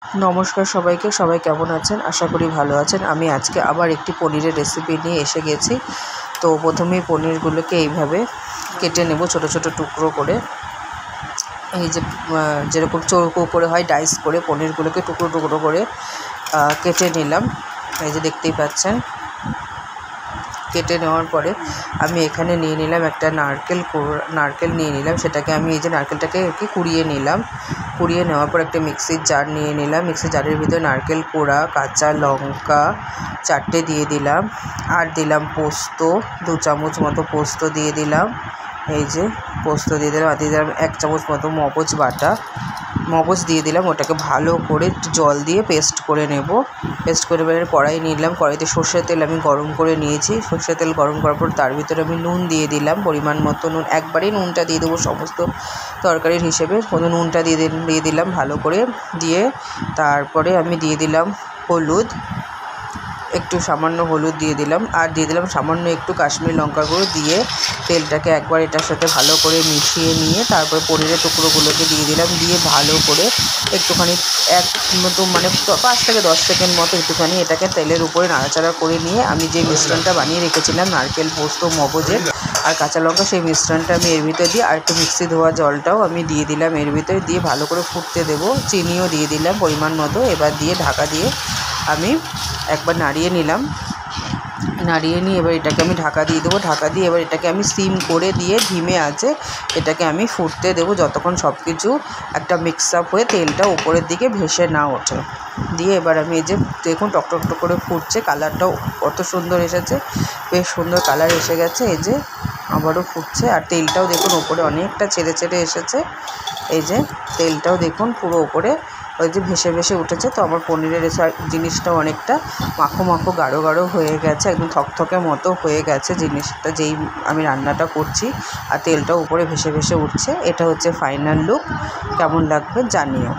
নমস্কার সবাইকে, সবাই কেমন আছেন? আশা করি ভালো আছেন। আমি আজকে আবার একটি পনিরের রেসিপি নিয়ে এসে গেছি। তো প্রথমেই পনিরগুলোকে এইভাবে কেটে নেব ছোট ছোট টুকরো করে। এই যে যেরকম চৌকো করে হয় ডাইস করে পনিরগুলোকে টুকরো টুকরো করে কেটে নিলাম। এই যে দেখতেই পাচ্ছেন। কেটে নেওয়ার পরে আমি এখানে নিয়ে নিলাম একটা নারকেল নিয়ে নিলাম। সেটাকে আমি এই যে নারকেলটাকে কুড়িয়ে নিলাম। কুড়িয়ে নেওয়ার পর একটা মিক্সির জার নিয়ে নিলাম। মিক্সির জারের ভিতরে নারকেল কোড়া, কাঁচা লঙ্কা 4টে দিয়ে দিলাম। আর দিলাম পোস্ত, 2 চামচ মতো পোস্ত দিয়ে দিলাম। এই যে পোস্ত দিয়ে দিলাম। আর দিয়ে দিলাম 1 চামচ মতো মগজ দিয়ে দিলাম। ওটাকে ভালো করে জল দিয়ে পেস্ট করে নেব। পেস্ট করে এবারে কড়াই নিলাম। কড়াইতে সর্ষের তেল আমি গরম করে নিয়েছি। সর্ষের তেল গরম করার পর তার ভিতরে আমি নুন দিয়ে দিলাম, পরিমাণ মতো নুন। একবারেই নুনটা দিয়ে দেবো সমস্ত তরকারির হিসেবে। নুনটা দিয়ে দিলাম ভালো করে। দিয়ে তারপরে আমি দিয়ে দিলাম হলুদ, একটু সামান্য হলুদ দিয়ে দিলাম। আর দিয়ে দিলাম সামান্য একটু কাশ্মীরি লঙ্কার গুঁড়ো। দিয়ে তেলটাকে একবার এটার সাথে ভালো করে মিশিয়ে নিয়ে তারপর পনিরের টুকরোগুলোকে দিয়ে দিলাম। দিয়ে ভালো করে একটুখানি মানে 5 থেকে 10 সেকেন্ড মতো একটুখানি এটাকে তেলের উপরে নাড়াচাড়া করে নিয়ে আমি যে মিশ্রণটা বানিয়ে রেখেছিলাম নারকেল, পোস্ত, মগজের আর কাঁচা লঙ্কা, সেই মিশ্রণটা আমি এর ভিতরে দিয়ে আর একটু মিক্সি ধোয়া জলটাও আমি দিয়ে দিলাম এর ভিতরে। দিয়ে ভালো করে ফুটতে দেবো। চিনিও দিয়ে দিলাম পরিমাণ মতো। এবার দিয়ে ঢাকা দিয়ে আমি একবার নাড়িয়ে নিলাম। নাড়িয়ে নিয়ে এবার এটাকে আমি ঢাকা দিয়ে দেবো। ঢাকা দিয়ে এবার এটাকে আমি সিম করে দিয়ে ধিমে আঁচে এটাকে আমি ফুটতে দেবো যতক্ষণ সব কিছু একটা মিক্স আপ হয়ে তেলটা উপরের দিকে ভেসে না ওঠে। দিয়ে এবার আমি এই যে দেখুন টক করে ফুটছে, কালারটাও কত সুন্দর এসেছে, বেশ সুন্দর কালার এসে গেছে। এই যে আবারও ফুটছে আর তেলটাও দেখুন ওপরে অনেকটা ছেড়ে এসেছে। এই যে তেলটাও দেখুন পুরো ওপরে ওই যে ভেসে উঠেছে। তো আমার পনিরের জিনিসটাও অনেকটা মাখো গাঢ় হয়ে গেছে, একদম থকথকে মতো হয়ে গেছে জিনিসটা যেই আমি রান্নাটা করছি। আর তেলটাও উপরে ভেসে উঠছে। এটা হচ্ছে ফাইনাল লুক। কেমন লাগবে জানিও।